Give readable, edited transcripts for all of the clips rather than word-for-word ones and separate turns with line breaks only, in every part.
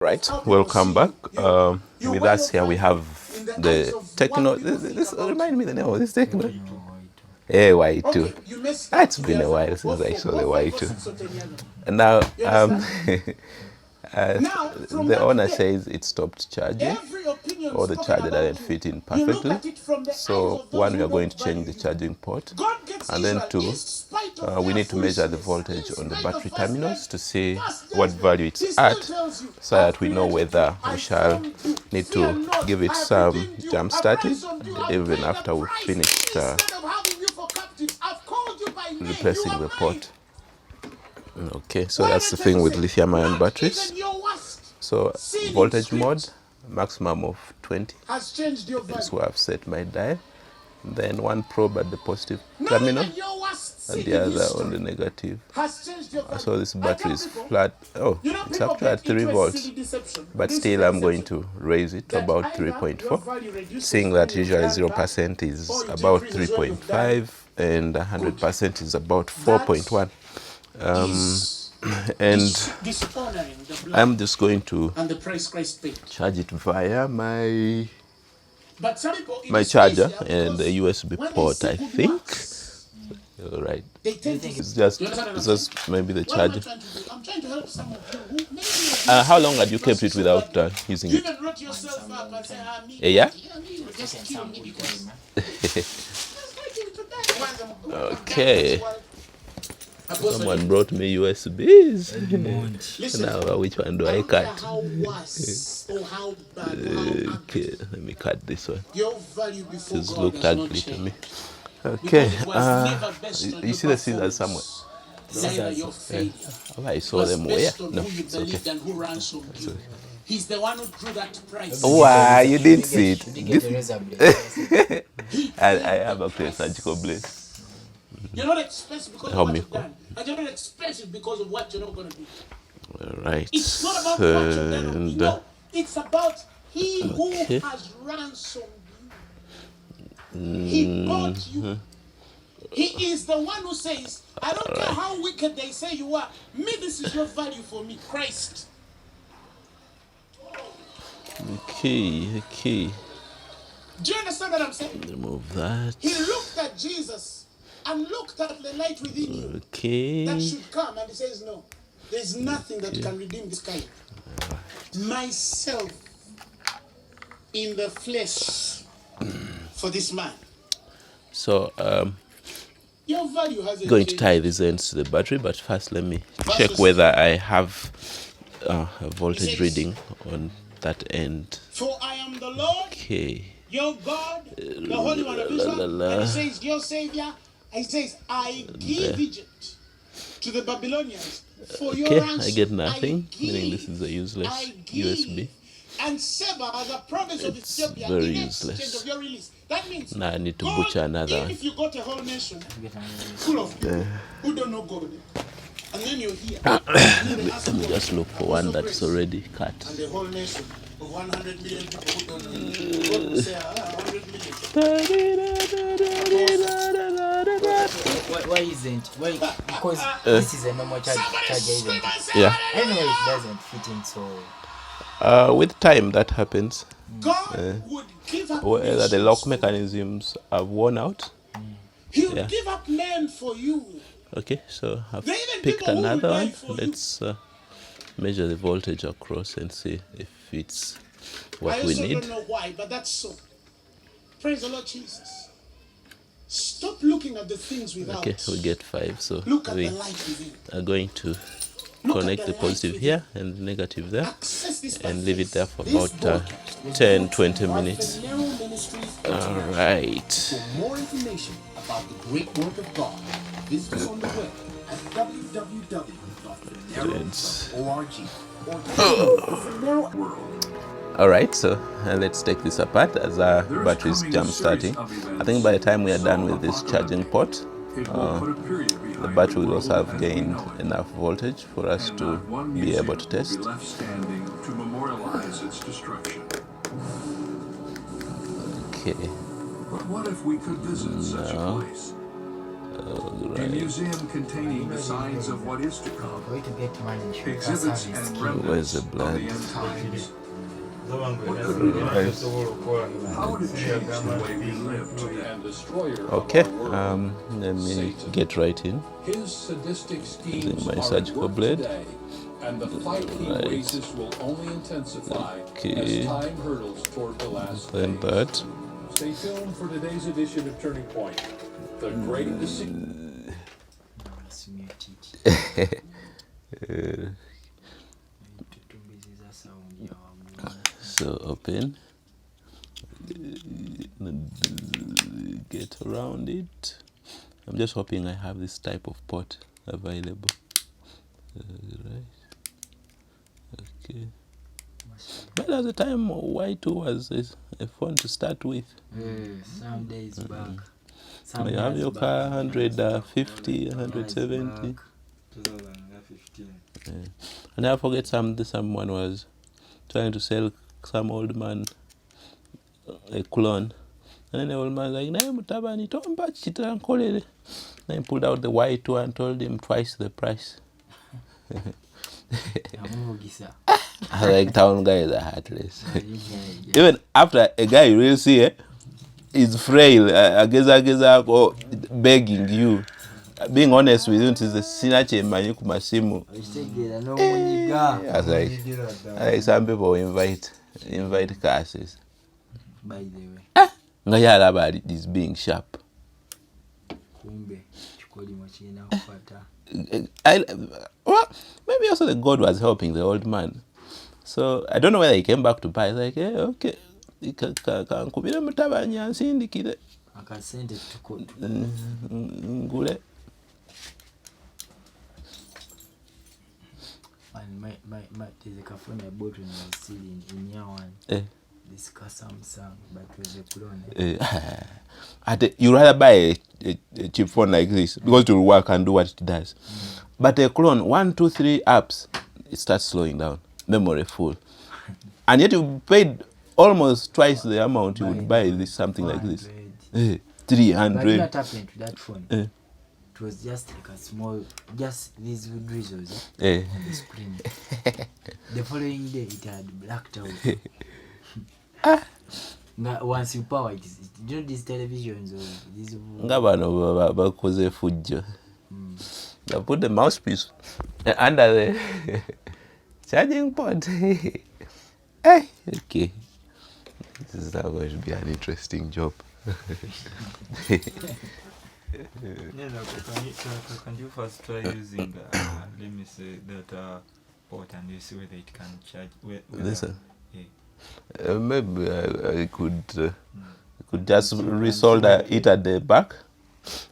Right, welcome back. With us here we have the TECNO. This remind me the name of this TECNO. Y2. It's been a while since I saw the Y2. And now, the owner says it stopped charging, or the charger doesn't fit in perfectly. So one, we are going to change the charging port, and then two, we need to measure the voltage on the battery terminals to see what value it's at, so that we know whether we shall need to give it some jump starting even after we've finished replacing the port. Okay, so that's the thing with lithium ion batteries. So voltage mode, maximum of 20. That's where I've set my dial. Then one probe at the positive terminal and the other on the negative. So this battery is flat. Oh, it's up to at 3 volts, but still I'm going to raise it to about 3.4, seeing that usually 0% is about 3.5 and 100% is about 4.1. And I'm just going to charge it via my charger and the USB port, I think. All right. It's just maybe the charger. How long had you kept it without using it? A year? Okay. Someone brought me USBs. Now, which one do I cut? Okay, let me cut this one. It looked ugly to me. Okay, you see the scissors somewhere? Oh, I saw them where? No, it's okay. He's the one who drew that price. Wow, you didn't see it. I have actually a surgical blade. You're not expensive because of what you've done. And you're not expensive because of what you're not going to do. All right. It's not about what you're going to do. No, it's about he who has ransomed you. He bought you. He is the one who says, I don't care how wicked they say you are. Me, this is your value for me, Christ. Okay. Do you understand what I'm saying? Remove that. He looked at Jesus and looked at the light within you that should come, and he says, no, there's nothing that can redeem this kind. Myself in the flesh for this man. So your value has going to tie these ends to the battery, but first let me check whether I have a voltage reading on that end. For I am the Lord, your God, the Holy One of Israel. And he says, your Savior. He says, I give Egypt to the Babylonians for your ransom. I get nothing, meaning this is a useless USB. And Seba, as a province of Ethiopia, very useless. Of your release. That means now I need to butcher another one. If you got a whole nation full of people who don't know God, and then you're here. Let me just look for one that's already cut. And the whole nation of 100 million people who don't know God will say 100 million.
Why isn't? Why? Because this is a normal charger, isn't it?
Yeah.
Anyway, it doesn't fit in, so...
with time that happens. Whether the lock mechanisms are worn out.
He would give up men for you.
Okay, so I've picked another one. Let's measure the voltage across and see if it's what we need. I also don't know why, but that's so. Praise the Lord Jesus. Stop looking at the things without. Okay, we get 5. So we are going to connect the positive here and the negative there and leave it there for about 10-20 minutes. All right.
For more information about the great work of God, visit us on the web at www.org.
All right, so let's take this apart as our battery is jump starting. I think by the time we are done with this charging port, the battery will also have gained enough voltage for us to be able to test. Okay.
But what if we could visit such a place?
A museum containing the signs of what is to come,
For you to get money, you should
exhibits
have
and
a
remnants
the
of
blood?
the end times. What could it
Right.
How would it change the way we live today?
And destroyer
Okay,
of our world,
let me
Satan.
get right in.
His sadistic schemes
my
are at
surgical
work
blade.
today, and the fight he
Right.
wages will only intensify
Okay.
as time hurtles toward the last
Then
days.
that.
Stay tuned for today's edition of Turning Point, the great decision.
So open. Get around it. I'm just hoping I have this type of pot available. Right. Okay. But at the time, Y2 was a phone to start with.
Some days back.
You have your car 150, 170.
2015.
And I forget someone was trying to sell some old man a clone. And then the old man was like, "Nah, mutabani, tomba chitira nkolere." Then he pulled out the Y2 and told him twice the price. I was like, town guys are heartless. Even after a guy you really see is frail, or begging you. Being honest with you, it is a sinache manyi kumasimu. I was like, some people invite classes.
By the way.
Ngayala about it is being sharp. Well, maybe also the God was helping the old man. So I don't know whether he came back to buy. It's like, hey, okay. Kankubira mutabani ansindikire.
Akasente tukotu.
Ngule.
And there's a phone I bought when I was still in year one. This Samsung, but it was a clone.
You rather buy a cheap phone like this because it will work and do what it does. But a clone, 1, 2, 3 apps, it starts slowing down. Memory full. And yet you paid almost twice the amount you would buy this something like this. 300.
But what happened to that phone? It was just like a small, just these drizzles on the screen. The following day, it had blacked out. Once you power it, you know these televisions or these.
Ngabano bakoze fujjo. They put the mouthpiece under the charging port. Okay. This is going to be an interesting job.
Can you first try using, let me say, that port and you see whether it can charge?
This one? Maybe I could just resolder it at the back.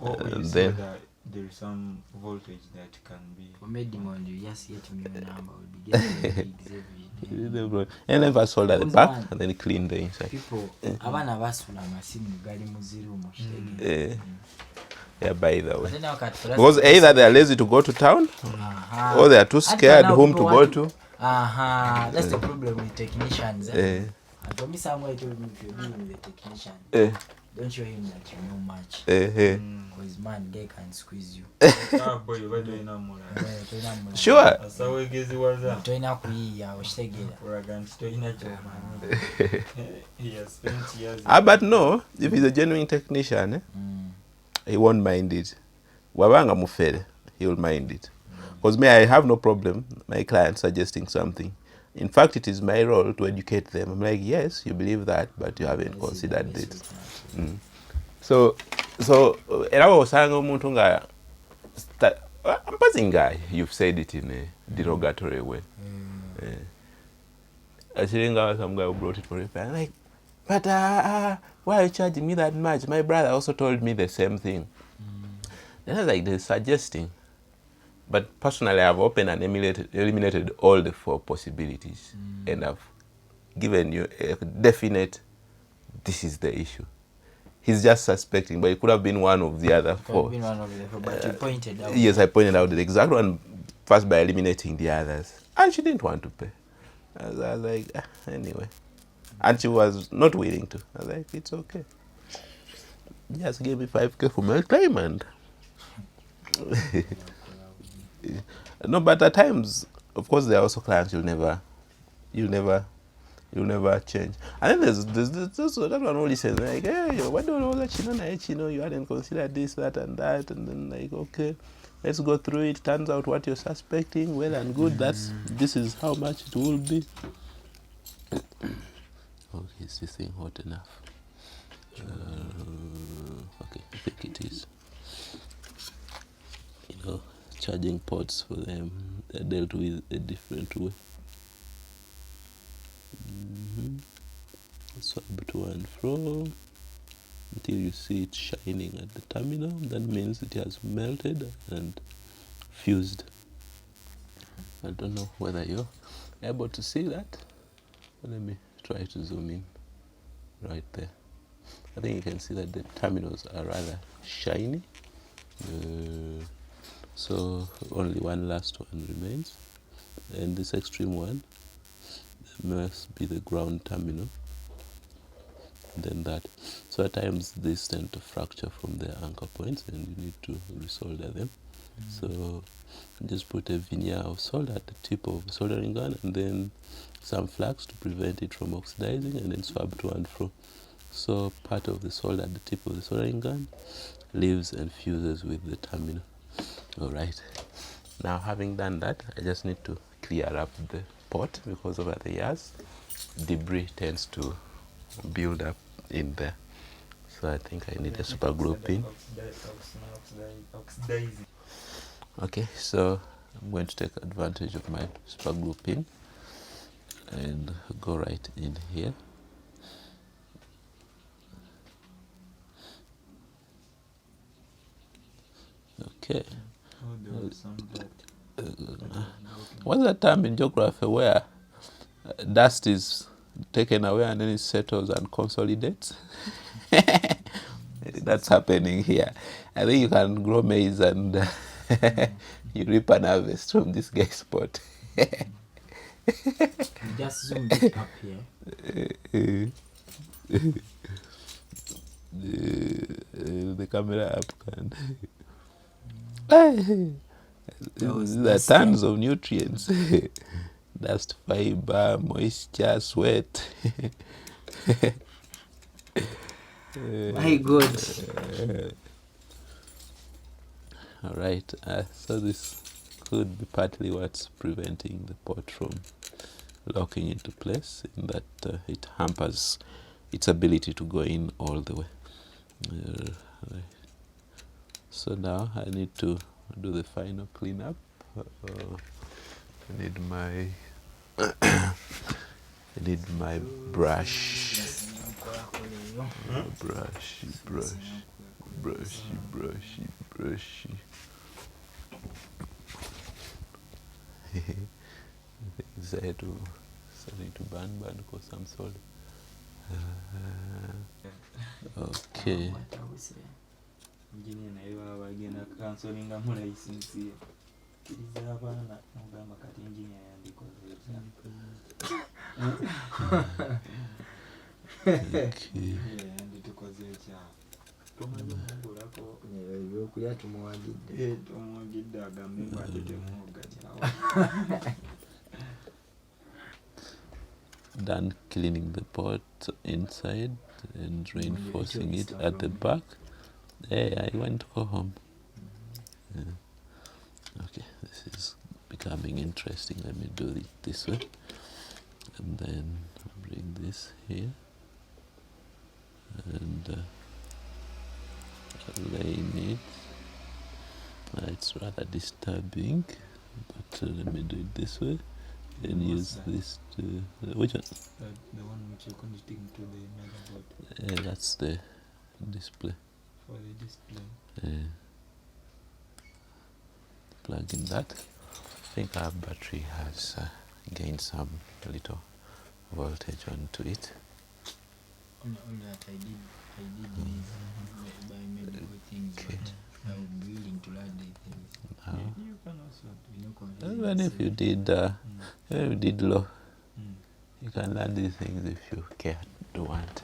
And
then
there is some voltage that can be.
For Medimond, you just get me a number. We'll be getting
and then I solder at the back and then clean the inside.
People, abana basula amasimu gali muziru
Yeah, by the way. Because either they are lazy to go to town or they are too scared whom to go to.
That's the problem with technicians. For me, somewhere told me if you're dealing with a technician, don't show him that you know much. Because man, they can squeeze you.
Sure. But no, if he's a genuine technician, he won't mind it. Wabanga mufere, he will mind it. Because me, I have no problem, my client suggesting something. In fact, it is my role to educate them. I'm like, yes, you believe that, but you haven't considered it. So, era osanga omuntu nga I'm passing guy. You've said it in a derogatory way. Actually, some guy who brought it for repair. I'm like, but why are you charging me that much? My brother also told me the same thing. Then I was like, they're suggesting. But personally, I've opened and eliminated all the 4 possibilities. And I've given you a definite, this is the issue. He's just suspecting, but it could have been one of the other 4.
But you pointed out.
Yes, I pointed out the exact one first by eliminating the others. And she didn't want to pay. I was like, anyway. And she was not willing to. I was like, it's okay. Just gave me 5K for my claim and No, but at times, of course, there are also clients you'll never change. And then there's also that one only says like, hey, why don't you let you hadn't considered this, that, and that, and then like, okay, let's go through it. Turns out what you're suspecting, well and good. This is how much it will be. Okay, is this thing hot enough? Okay, I think it is. Charging ports for them, they're dealt with a different way. Swap to and fro until you see it shining at the terminal. That means it has melted and fused. I don't know whether you're able to see that. Let me try to zoom in right there. I think you can see that the terminals are rather shiny. So only one last one remains, and this extreme one must be the ground terminal. And then that. So at times these tend to fracture from their anchor points, and you need to resolder them. So just put a veneer of solder at the tip of the soldering gun, and then some flux to prevent it from oxidizing, and then swab to and fro. So part of the solder at the tip of the soldering gun leaves and fuses with the terminal. Alright, now having done that, I just need to clear up the pot, because over the years debris tends to build up in there. So I think I need a super glue pin. Okay, so I'm going to take advantage of my super glue pin and go right in here. Okay. What's that term in geography where dust is taken away and then it settles and consolidates? That's happening here. I think you can grow maize and you reap an harvest from this guy's pot.
Just zoom it up here.
The camera up can. There are tons of nutrients. Dust, fiber, moisture, sweat.
My God.
All right, so this could be partly what's preventing the pot from locking into place, in that it hampers its ability to go in all the way. So now I need to do the final cleanup. I need my brush. Brushy. Decided to starting to burn because I'm sold. Okay. Done cleaning the pot inside and reinforcing it at the back. Hey, I want to go home. Okay, this is becoming interesting. Let me do it this way, and then bring this here and laying it. It's rather disturbing, but let me do it this way and use this to which one?
The one which you're connecting to the motherboard.
That's the display.
For the display.
Plug in that. I think our battery has gained some little voltage onto it.
On that I did buy medical things, but I would be willing to learn the things.
You can also do.
Even if you did low, you can learn these things if you care to want.